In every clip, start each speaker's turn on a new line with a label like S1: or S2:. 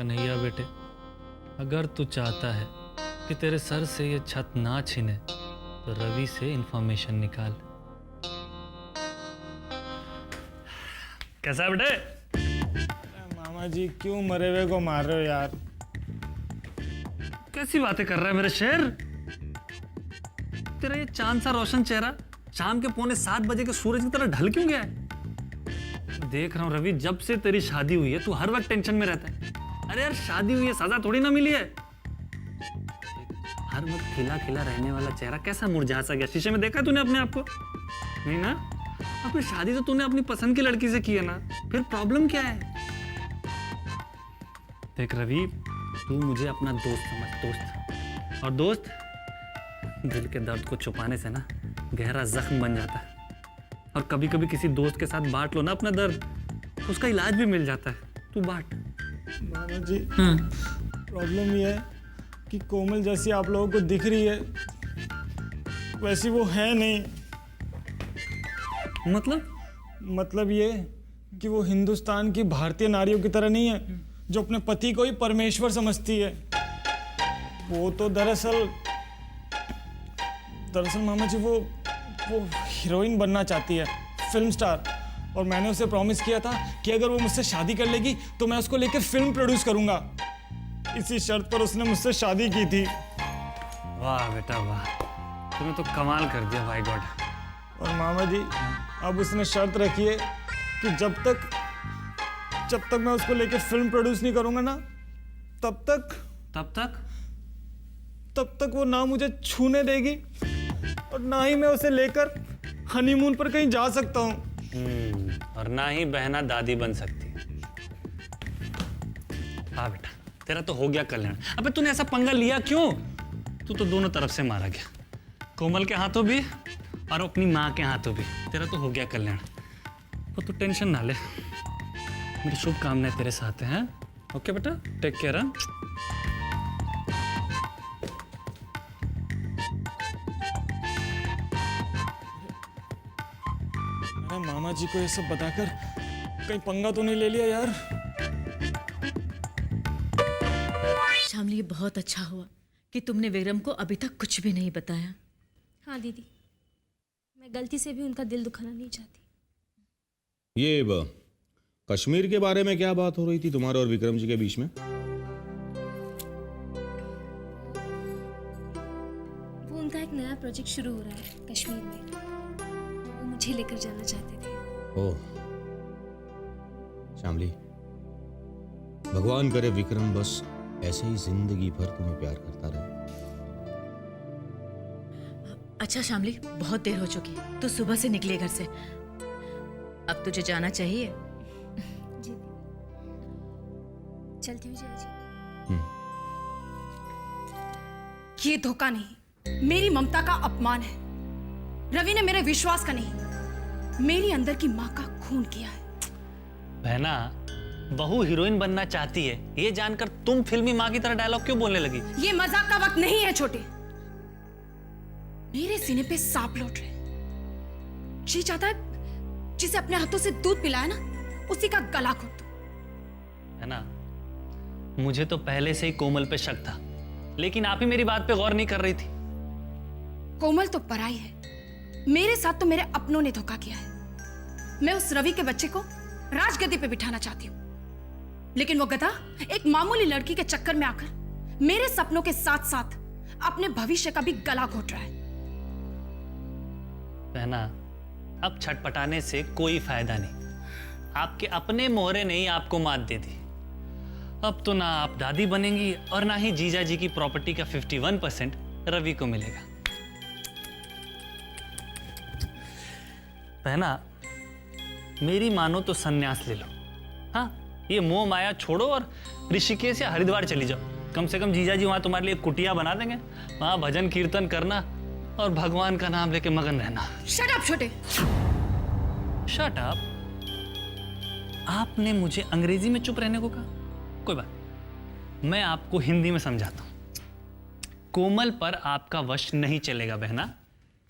S1: कन्हैया बेटे, अगर तू चाहता है कि तेरे सर से ये छत ना छिने तो रवि से इंफॉर्मेशन निकाल। कैसा है बेटे?
S2: मामा जी क्यों मरे हुए को मार रहे हो यार?
S1: कैसी बातें कर रहा है मेरे शेर? तेरा ये चांद सा रोशन चेहरा शाम के 6:45 के सूरज की तरह ढल क्यों गया है? देख रहा हूं रवि, जब से तेरी शादी हुई है तू हर वक्त टेंशन में रहता है। अरे यार शादी हुई है, सजा थोड़ी ना मिली है। हर वक्त खिला खिला रहने वाला चेहरा कैसा मुरझा सा गया? शीशे में देखा तूने अपने आप को? नहीं ना? अपनी शादी तो तूने अपनी पसंद की लड़की से की है ना, फिर प्रॉब्लम क्या है? देख रवि, तू मुझे अपना दोस्त समझ, दोस्त। और दोस्त दिल के दर्द को छुपाने से ना गहरा जख्म बन जाता है। और कभी कभी किसी दोस्त के साथ बांट लो ना अपना दर्द, तो उसका इलाज भी मिल जाता है। तू बांट।
S2: मामा जी प्रॉब्लम ये है कि कोमल जैसी आप लोगों को दिख रही है वैसी वो है नहीं। मतलब ये कि वो हिंदुस्तान की भारतीय नारियों की तरह नहीं है जो अपने पति को ही परमेश्वर समझती है। वो तो दरअसल मामा जी वो हीरोइन बनना चाहती है, फिल्म स्टार। और मैंने उसे प्रॉमिस किया था कि अगर वो मुझसे शादी कर लेगी तो मैं उसको लेकर फिल्म प्रोड्यूस करूंगा। इसी शर्त पर उसने मुझसे शादी की थी।
S1: वाह बेटा वाह, तूने तो कमाल कर दिया भाई गॉड।
S2: और मामा जी अब उसने शर्त रखी है कि जब तक मैं उसको लेकर फिल्म प्रोड्यूस नहीं करूंगा ना तब तक वो ना मुझे छूने देगी और ना ही मैं उसे लेकर हनीमून पर कहीं जा सकता हूँ।
S1: और ना ही बहना दादी बन सकती है। हाँ बेटा, तेरा तो हो गया कल्याण। अबे तूने ऐसा पंगा लिया क्यों? तू तो दोनों तरफ से मारा गया, कोमल के हाथों भी और अपनी माँ के हाथों भी। तेरा तो हो गया कल्याण। तो तू टेंशन ना ले, मेरी शुभकामनाएं तेरे साथ हैं। ओके बेटा, टेक केयर।
S2: मामा जी को ये सब बताकर कहीं पंगा तो नहीं ले लिया यार?
S3: शामली, ये बहुत अच्छा हुआ कि तुमने विक्रम को अभी तक कुछ भी नहीं बताया।
S4: हाँ दीदी, मैं गलती से भी उनका दिल दुखाना नहीं चाहती।
S5: ये कश्मीर के बारे में क्या बात हो रही थी तुम्हारे और विक्रम जी के बीच में?
S4: वो उनका एक नया प्रोजेक्ट शुरू हो रहा है कश्मीर में, वो मुझे लेकर जाना चाहते थे।
S5: ओह श्यामली, भगवान करे विक्रम बस ऐसे ही जिंदगी भर तुम्हें प्यार करता रहे।
S3: अच्छा शामली, बहुत देर हो चुकी, तू सुबह से निकले घर से, अब तुझे जाना चाहिए।
S4: जी चलती हूँ जीजा जी।
S6: ये धोखा नहीं, मेरी ममता का अपमान है। रवि ने मेरे विश्वास का नहीं, मेरी अंदर की माँ का खून किया है।
S1: बहना, बहू हीरोइन बनना चाहती है ये जानकर तुम फिल्मी माँ की तरह डायलॉग क्यों बोलने लगी?
S6: ये मजाक का वक्त नहीं है छोटे। मेरे सीने पे सांप लौट रहे। जी चाहता है जिसे अपने हाथों से दूध पिलाया ना उसी का गला घोट दो।
S1: है ना, मुझे तो पहले से ही कोमल पे शक था, लेकिन आप ही मेरी बात पे गौर नहीं कर रही थी।
S6: कोमल तो पराई है, मेरे साथ तो मेरे अपनों ने धोखा किया है। मैं उस रवि के बच्चे को राजगद्दी पे बिठाना चाहती हूँ, लेकिन वो गधा एक मामूली लड़की के चक्कर में आकर मेरे सपनों के साथ साथ अपने भविष्य का भी गला घोट रहा है।
S1: बहना, अब छटपटाने से कोई फायदा नहीं। आपके अपने मोहरे ने ही आपको मात दे दी। अब तो ना आप दादी बनेंगी और ना ही जीजा जी की प्रॉपर्टी का 51% रवि को मिलेगा। बहना, मेरी मानो तो सन्यास ले लो। हाँ, ये मोह माया छोड़ो और ऋषिकेश या हरिद्वार चली जाओ। कम से कम जीजा जी वहां तुम्हारे लिए कुटिया बना देंगे, वहां भजन कीर्तन करना और भगवान का नाम लेके मगन रहना।
S6: शट अप छोटे।
S1: Shut up? आपने मुझे अंग्रेजी में चुप रहने को कहा? कोई बात, मैं आपको हिंदी में समझाता हूं। कोमल पर आपका वश नहीं चलेगा बहना,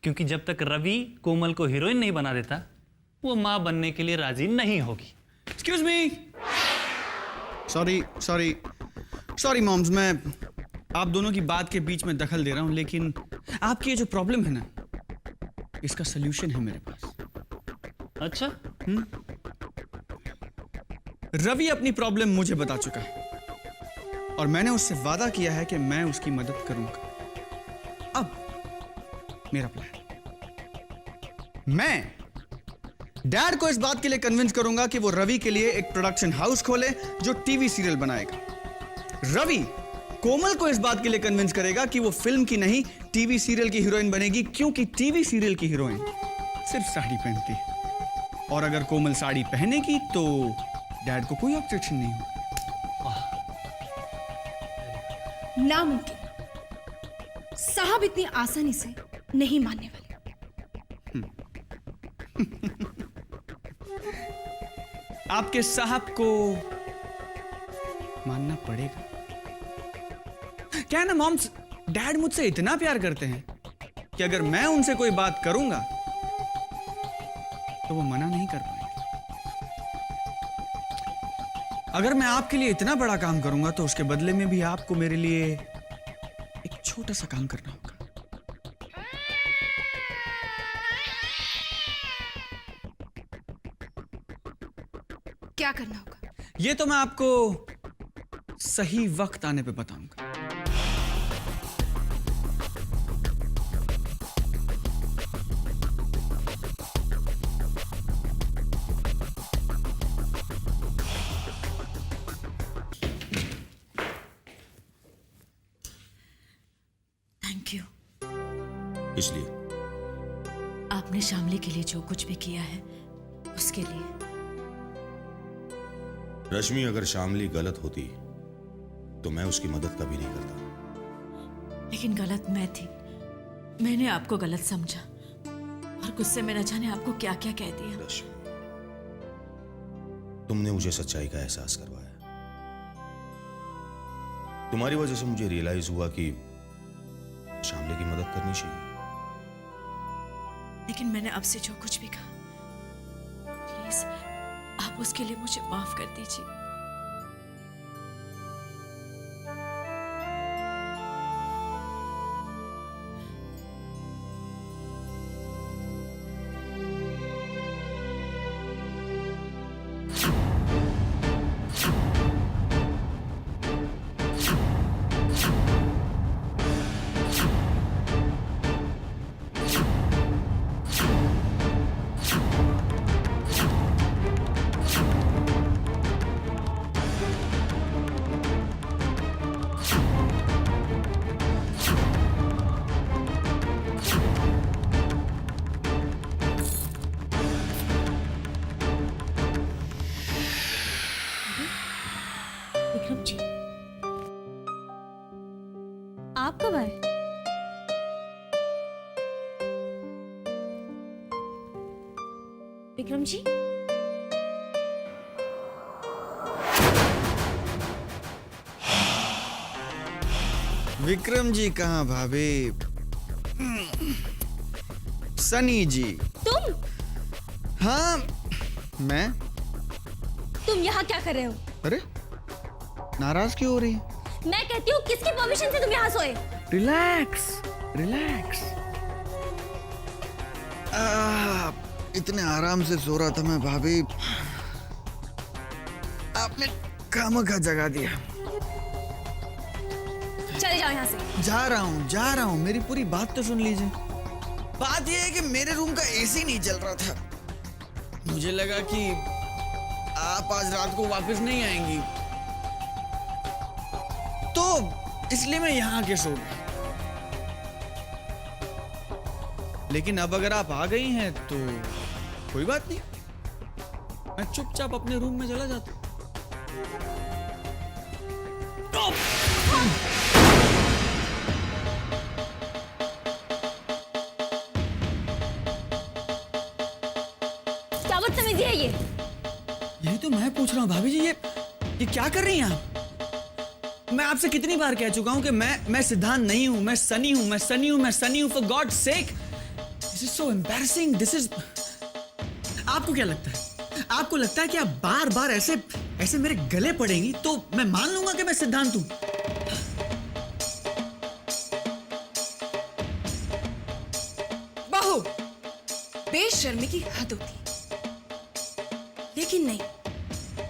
S1: क्योंकि जब तक रवि कोमल को हीरोइन नहीं बना देता वो मां बनने के लिए राजी नहीं होगी। Excuse me.
S7: Sorry sorry moms, मैं आप दोनों की बात के बीच में दखल दे रहा हूं, लेकिन आपकी ये जो प्रॉब्लम है ना, इसका सलूशन है मेरे पास।
S1: अच्छा,
S7: रवि अपनी प्रॉब्लम मुझे बता चुका है और मैंने उससे वादा किया है कि मैं उसकी मदद करूंगा। अब मेरा प्लान, मैं डैड को इस बात के लिए कन्विंस करूंगा कि वो रवि के लिए एक प्रोडक्शन हाउस खोले जो टीवी सीरियल बनाएगा। रवि कोमल को इस बात के लिए कन्विंस करेगा कि वो फिल्म की नहीं टीवी सीरियल की हीरोइन बनेगी, क्योंकि टीवी सीरियल की हीरोइन सिर्फ साड़ी पहनती है और अगर कोमल साड़ी पहनेगी तो डैड को कोई ऑब्जेक्शन नहीं होगा।
S6: नामुमकिन। साहब इतनी आसानी से नहीं मानने वाले।
S7: आपके साहब को मानना पड़ेगा। क्या है ना मॉम्स, डैड मुझसे इतना प्यार करते हैं कि अगर मैं उनसे कोई बात करूंगा तो वो मना नहीं कर पाएंगे। अगर मैं आपके लिए इतना बड़ा काम करूंगा तो उसके बदले में भी आपको मेरे लिए एक छोटा सा काम करना होगा।
S6: क्या करना होगा?
S7: ये तो मैं आपको सही वक्त आने पे बताऊंगा।
S3: Thank you.
S5: इसलिए
S3: आपने शामली के लिए जो कुछ भी किया है उसके लिए।
S5: रश्मि, अगर शामली गलत होती तो मैं उसकी मदद कभी नहीं करता।
S3: लेकिन गलत मैं थी। मैंने आपको गलत समझा और गुस्से में न जाने आपको क्या क्या कह दिया।
S5: रश्मि, तुमने मुझे सच्चाई का एहसास करवाया। तुम्हारी वजह से मुझे रियलाइज हुआ कि शामली की मदद करनी चाहिए।
S3: लेकिन मैंने आपसे जो कुछ भी कहा, प्लीज आप उसके लिए मुझे माफ कर दीजिए।
S4: विक्रम जी, आप कब आए? विक्रम जी,
S7: विक्रम जी कहाँ भाभी? सनी जी।
S4: तुम
S7: हाँ, मैं।
S4: तुम यहाँ क्या कर रहे हो?
S7: अरे नाराज क्यों हो रही है?
S4: मैं कहती हूँ किसकी परमिशन से तुम यहाँ सोए?
S7: Relax relax. इतने आराम से सो रहा था मैं भाभी, आपने खामखा जगा दिया।
S4: चले जाओ यहाँ से।
S7: जा रहा हूँ, मेरी पूरी बात तो सुन लीजिए। बात यह है कि मेरे रूम का एसी नहीं चल रहा था। मुझे लगा कि आप आज रात को वापस नहीं आएंगी, तो इसलिए मैं यहाँ आके सो गया। लेकिन अब अगर आप आ गई हैं तो कोई बात नहीं, मैं चुपचाप अपने रूम में चला जाता।
S4: क्या बदतमीजी है ये?
S7: यही तो मैं पूछ रहा हूँ भाभी जी, ये क्या कर रही हैं आप? मैं आपसे कितनी बार कह चुका हूं कि मैं सिद्धांत नहीं हूं, मैं सनी हूं, for God sake. This is so embarrassing. This is, आपको क्या लगता है? आपको लगता है कि आप बार बार ऐसे ऐसे मेरे गले पड़ेंगी तो मैं मान लूंगा कि मैं सिद्धांत हूं।
S6: बहू, बेशर्मी की हद होती है। लेकिन नहीं,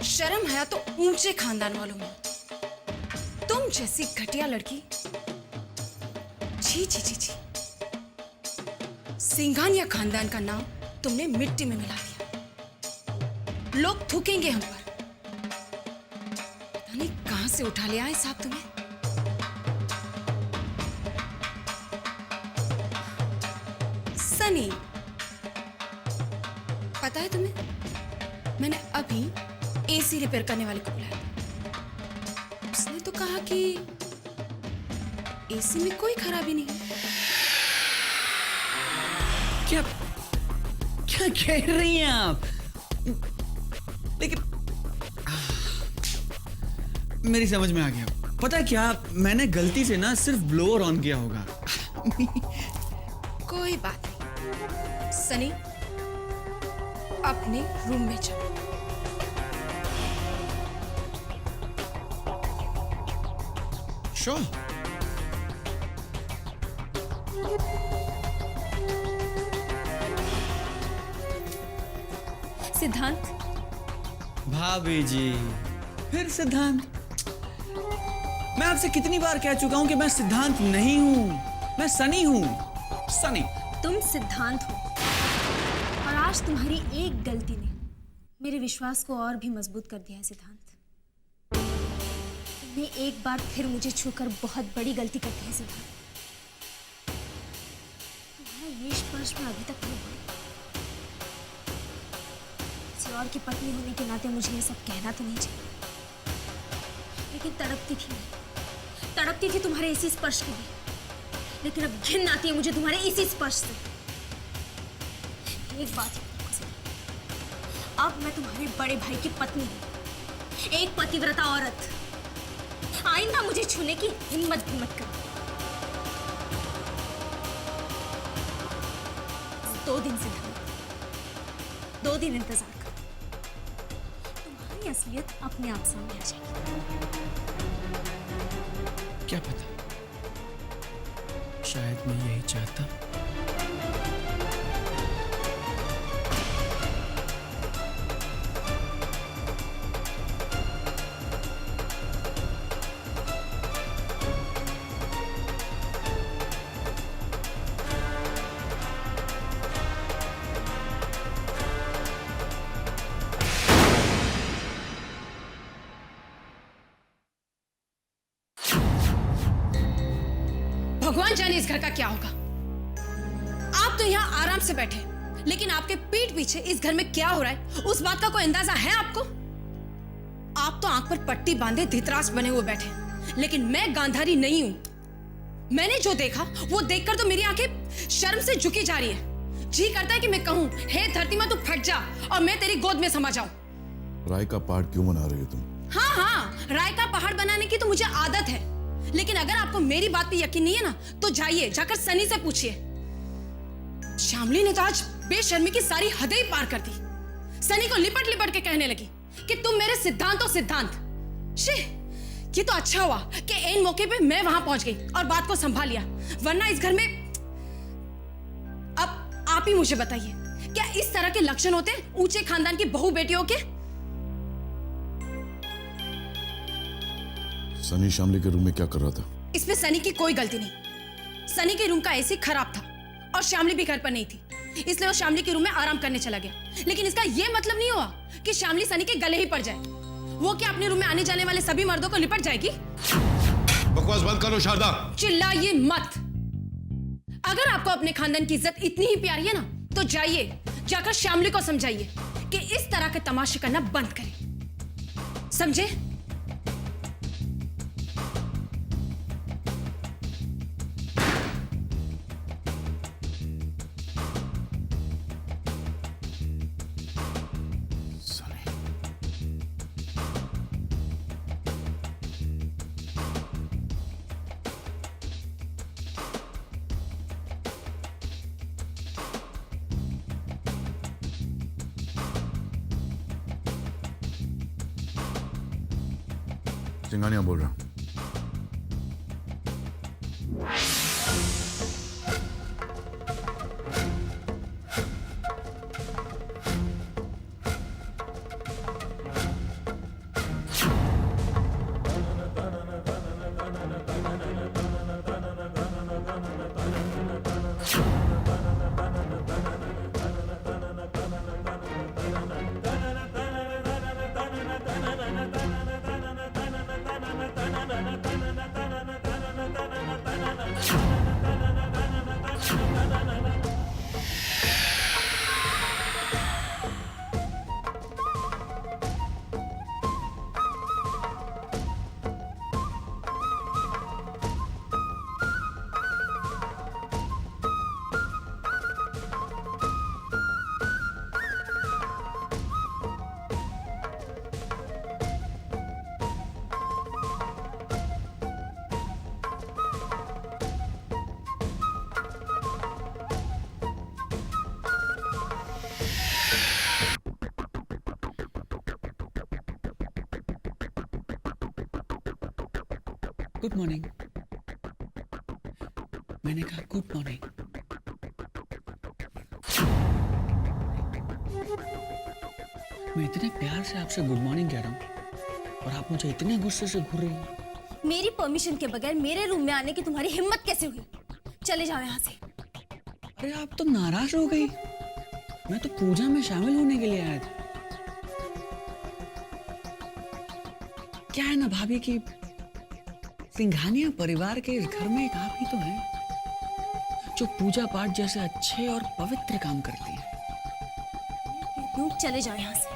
S6: शर्म है तो ऊंचे खानदान वालों में होती। तुम जैसी घटिया लड़की, छी छी छी छी। सिंघानिया खानदान का नाम तुमने मिट्टी में मिला दिया। लोग थूकेंगे हम पर। पता नहीं कहां से उठा ले आए साहब तुम्हें। सनी, पता है तुम्हें, मैंने अभी एसी रिपेयर करने वाले को बुलाया था। उसने तो कहा कि एसी में कोई खराबी नहीं है।
S7: क्या क्या कह रही हैं आप? लेकिन मेरी समझ में आ गया। पता है क्या, मैंने गलती से ना सिर्फ ब्लोअर ऑन किया होगा।
S6: कोई बात नहीं। सनी, अपने रूम में जाओ।
S7: श्योर।
S4: सिद्धांत,
S7: भाभी जी, फिर सिद्धांत? मैं आपसे कितनी बार कह चुका हूं कि मैं सिद्धांत नहीं हूं, मैं सनी हूं। सनी।
S4: तुम सिद्धांत हो और आज तुम्हारी एक गलती ने मेरे विश्वास को और भी मजबूत कर दिया है। सिद्धांत, तुमने एक बार फिर मुझे छूकर बहुत बड़ी गलती कर दी है। सिद्धांत, तुम्हारा ये स्पर्श में अभी तक नहीं हुआ। किसी और की पत्नी होने के नाते मुझे ये सब कहना तो नहीं चाहिए, लेकिन तड़पती थी तुम्हारे इसी स्पर्श के लिए। लेकिन अब घिन आती है मुझे तुम्हारे इसी स्पर्श से। एक बात याद रखो सिद्धांत, अब मैं तुम्हारे बड़े भाई की पत्नी हूं, एक पतिव्रता औरत। आइंदा मुझे छूने की हिम्मत भी मत करो। 2 दिन सिद्धांत, 2 दिन इंतजार करो, तुम्हारी असलियत अपने आप सामने आ जाएगी।
S7: क्या पता, शायद मैं यही चाहता।
S6: भगवान जाने इस घर का क्या होगा। आप तो यहाँ आराम से बैठे, लेकिन आपके पीठ पीछे इस घर में क्या हो रहा है उस बात का कोई अंदाजा है आपको? आप तो आंख पर पट्टी बांधे धृतराज बने हुए बैठे, लेकिन मैं गांधारी नहीं हूं। मैंने जो देखा वो देखकर तो मेरी आंखें शर्म से झुकी जा रही है। जी करता है कि मैं कहूं, हे धरती मां तू फट जा और मैं तेरी गोद में समा जाऊं।
S8: राय का पहाड़ क्यों बना रही हो तुम?
S6: हाँ, राय का पहाड़ बनाने की तो मुझे आदत है, लेकिन अगर आपको मेरी बात पे यकीन नहीं है ना, तो जाइए जाकर सनी से पूछिए। श्यामली ने तो आज बेशर्मी की सारी हदें ही पार कर दी। सनी को लिपट लिपट के कहने लगी कि तुम मेरे सिद्धांत हो सिद्धांत। शी, ये तो अच्छा हुआ कि इन मौके पे मैं वहां पहुंच गई और बात को संभाल लिया, वरना इस घर में। अब आप ही मुझे बताइए, क्या इस तरह के लक्षण होते हैं ऊंचे खानदान की बहू बेटियों के?
S8: सनी शामली के रूम में क्या कर रहा था?
S6: इसमें सनी की कोई गलती नहीं। सनी के रूम का एसी खराब था और श्यामली भी घर पर नहीं थी, इसलिए वो श्यामली के रूम में आराम करने चला गया। लेकिन इसका यह मतलब नहीं हुआ कि श्यामली सनी के गले ही पड़ जाए। वो क्या अपने रूम में आने जाने वाले सभी मर्दों को लिपट जाएगी?
S8: बकवास बंद करो शारदा।
S6: चिल्लाइए मत। अगर आपको अपने खानदान की इज्जत इतनी ही प्यारी है ना, तो जाइए जाकर श्यामली को समझाइए कि इस तरह के तमाशे करना बंद करे। समझे?
S8: सिंघानिया बोल रहा हूँ।
S9: Good morning. मैंने कहा गुड मॉर्निंग। मैं इतने प्यार से आपसे गुड मॉर्निंग कह रहा हूँ और आप मुझे इतने गुस्से से घूर रही हैं।
S4: मेरी परमिशन के बगैर मेरे रूम में आने की तुम्हारी हिम्मत कैसे हुई? चले जाओ यहाँ से।
S9: अरे आप तो नाराज हो गई। मैं तो पूजा में शामिल होने के लिए आया था। क्या है ना भाभी कि सिंघानिया परिवार के इस घर में एक आप ही तो हैं जो पूजा पाठ जैसे अच्छे और पवित्र काम करती हैं।
S4: चले जाओ यहाँ से।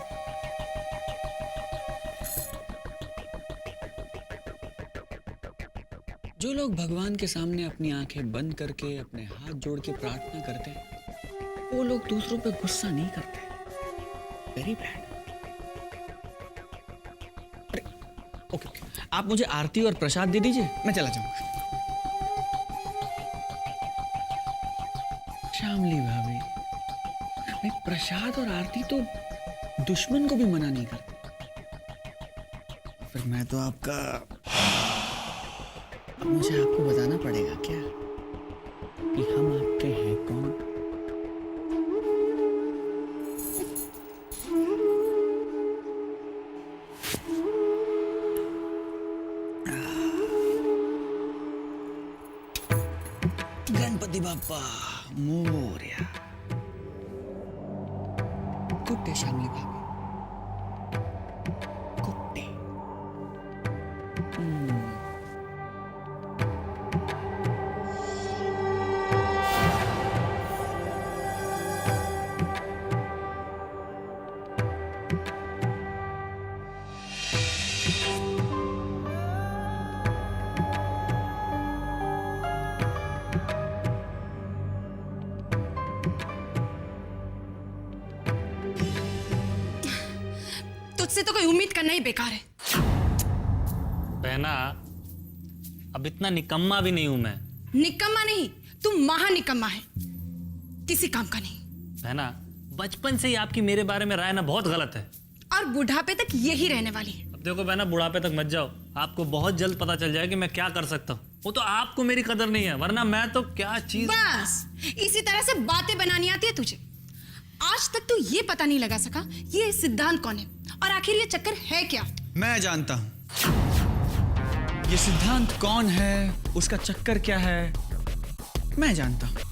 S9: जो लोग भगवान के सामने अपनी आंखें बंद करके अपने हाथ जोड़ के प्रार्थना करते हैं वो लोग दूसरों पे गुस्सा नहीं करते। Very bad. अरे ओके, आप मुझे आरती और प्रसाद दे दीजिए, मैं चला जाऊंगा। श्यामली भाभी, नहीं, प्रसाद और आरती तो दुश्मन को भी मना नहीं करते। फिर मैं तो आपका, अब मुझे आपको बताना पड़ेगा क्या कि हम आपके हैं कौन? गणपति बाप्पा मोरया। गुड डे श्यामली भाभी। Good day.
S6: तुझसे तो कोई उम्मीद करना ही बेकार है।
S1: बहना, अब इतना निकम्मा भी नहीं हूं मैं।
S6: निकम्मा नहीं, तू महा निकम्मा है, किसी काम का नहीं।
S1: बहना, बचपन से ही आपकी मेरे बारे में राय ना बहुत गलत है।
S6: और बुढ़ापे तक यही रहने वाली है।
S1: अब देखो बहना, बुढ़ापे तक मत जाओ। आपको बहुत जल्द पता चल जाएगा कि मैं क्या कर सकता हूँ। वो तो आपको मेरी कदर नहीं है, वरना मैं तो क्या चीज।
S6: बस इसी तरह से बातें बनानी आती है तुझे। आज तक तू ये पता नहीं लगा सका ये सिद्धांत कौन है और आखिर ये चक्कर है क्या।
S7: मैं जानता हूं ये सिद्धांत कौन है, उसका चक्कर क्या है, मैं जानता हूं।